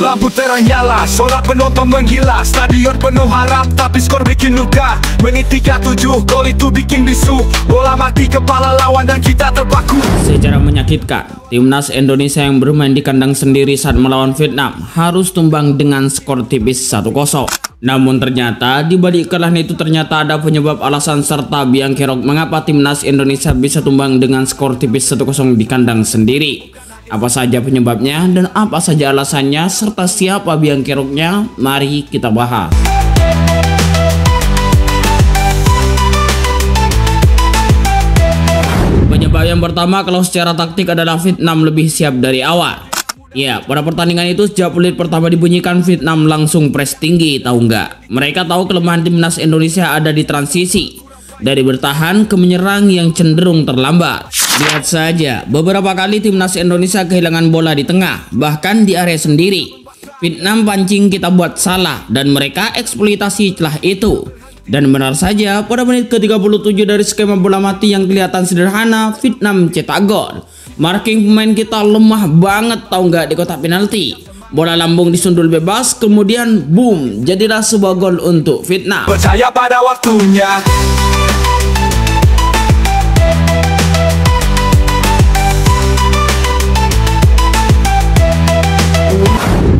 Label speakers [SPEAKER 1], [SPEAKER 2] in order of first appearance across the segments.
[SPEAKER 1] Lampu terang nyala, sorak penonton menggila. Stadion penuh harap, tapi skor bikin luka. Menit 37, gol itu bikin bisu. Bola mati kepala lawan dan kita terpaku.
[SPEAKER 2] Secara menyakitkan, timnas Indonesia yang bermain di kandang sendiri saat melawan Vietnam harus tumbang dengan skor tipis 1-0. Namun ternyata di balik kekalahan itu ternyata ada penyebab, alasan serta biang kerok mengapa timnas Indonesia bisa tumbang dengan skor tipis 1-0 di kandang sendiri. Apa saja penyebabnya dan apa saja alasannya serta siapa biang keroknya, mari kita bahas. Penyebab yang pertama, kalau secara taktik adalah Vietnam lebih siap dari awal. Ya, pada pertandingan itu sejak peluit pertama dibunyikan Vietnam langsung press tinggi, tahu nggak? Mereka tahu kelemahan timnas Indonesia ada di transisi, dari bertahan ke menyerang yang cenderung terlambat. Lihat saja, beberapa kali timnas Indonesia kehilangan bola di tengah, bahkan di area sendiri. Vietnam pancing kita buat salah dan mereka eksploitasi celah itu. Dan benar saja, pada menit ke-37 dari skema bola mati yang kelihatan sederhana, Vietnam cetak gol. Marking pemain kita lemah banget, tahu nggak, di kotak penalti. Bola lambung disundul bebas, kemudian boom, jadilah sebuah gol untuk Vietnam.
[SPEAKER 1] Percaya pada waktunya.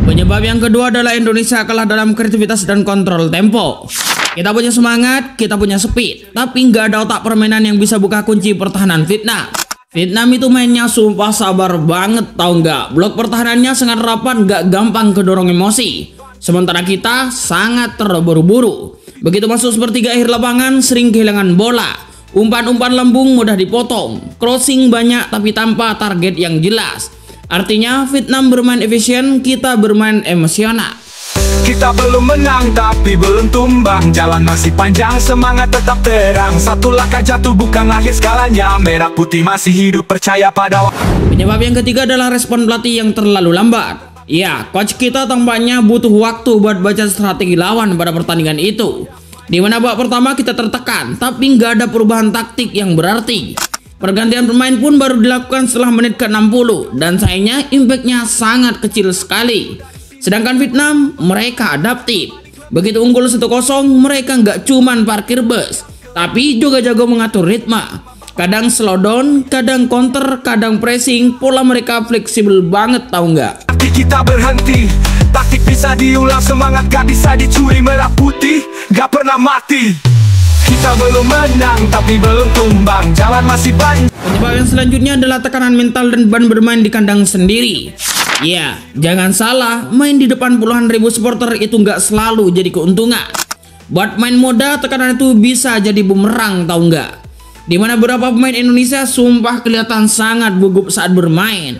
[SPEAKER 2] Penyebab yang kedua adalah Indonesia kalah dalam kreativitas dan kontrol tempo. Kita punya semangat, kita punya speed, tapi nggak ada otak permainan yang bisa buka kunci pertahanan Vietnam. Vietnam itu mainnya sumpah sabar banget, tahu nggak? Blok pertahanannya sangat rapat, nggak gampang kedorong emosi. Sementara kita sangat terburu-buru. Begitu masuk sepertiga akhir lapangan, sering kehilangan bola. Umpan-umpan lambung mudah dipotong. Crossing banyak tapi tanpa target yang jelas. Artinya Vietnam bermain efisien, kita bermain emosional.
[SPEAKER 1] Kita belum menang tapi belum tumbang. Jalan masih panjang, semangat tetap terang. Satu langkah jatuh bukan akhir segalanya. Merah putih masih hidup, percaya pada waktu.
[SPEAKER 2] Penyebab yang ketiga adalah respon pelatih yang terlalu lambat. Ya, coach kita tampaknya butuh waktu buat baca strategi lawan pada pertandingan itu. Di mana babak pertama kita tertekan, tapi nggak ada perubahan taktik yang berarti. Pergantian pemain pun baru dilakukan setelah menit ke-60 dan sayangnya impactnya sangat kecil sekali. Sedangkan Vietnam, mereka adaptif. Begitu unggul 1-0, mereka nggak cuman parkir bus, tapi juga jago mengatur ritme. Kadang slow down, kadang counter, kadang pressing. Pola mereka fleksibel banget, tahu nggak?
[SPEAKER 1] Kita berhenti, taktik bisa diulang, semangat gak bisa dicuri. Merah putih gak pernah mati. Kita belum menang tapi belum tumbang, jalan masih panjang.
[SPEAKER 2] Penyebab yang selanjutnya adalah tekanan mental dan beban bermain di kandang sendiri. Ya, jangan salah, main di depan puluhan ribu supporter itu nggak selalu jadi keuntungan. Buat main muda, tekanan itu bisa jadi bumerang, tahu nggak? Dimana beberapa pemain Indonesia sumpah kelihatan sangat gugup saat bermain.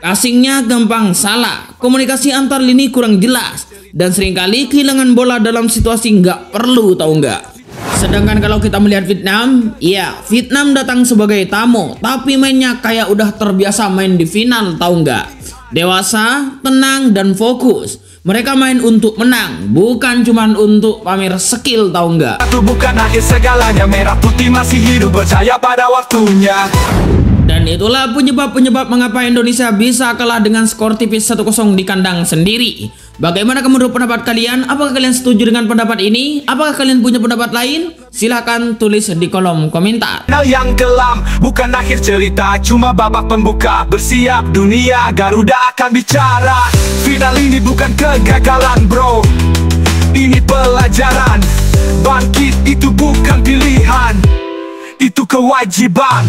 [SPEAKER 2] Passingnya gampang salah, komunikasi antar lini kurang jelas, dan seringkali kehilangan bola dalam situasi nggak perlu, tahu nggak? Sedangkan kalau kita melihat Vietnam, ya Vietnam datang sebagai tamu, tapi mainnya kayak udah terbiasa main di final, tahu nggak? Dewasa, tenang, dan fokus. Mereka main untuk menang, bukan cuman untuk pamer skill, tahu nggak?
[SPEAKER 1] Itu bukan akhir segalanya, merah putih masih hidup, percaya pada waktunya.
[SPEAKER 2] Dan itulah penyebab-penyebab mengapa Indonesia bisa kalah dengan skor tipis 1-0 di kandang sendiri. Bagaimana menurut pendapat kalian? Apakah kalian setuju dengan pendapat ini? Apakah kalian punya pendapat lain? Silahkan tulis di kolom komentar.
[SPEAKER 1] Final yang kelam bukan akhir cerita, cuma babak pembuka. Bersiap dunia, Garuda akan bicara. Final ini bukan kegagalan bro, ini pelajaran. Bangkit itu bukan pilihan, itu kewajiban.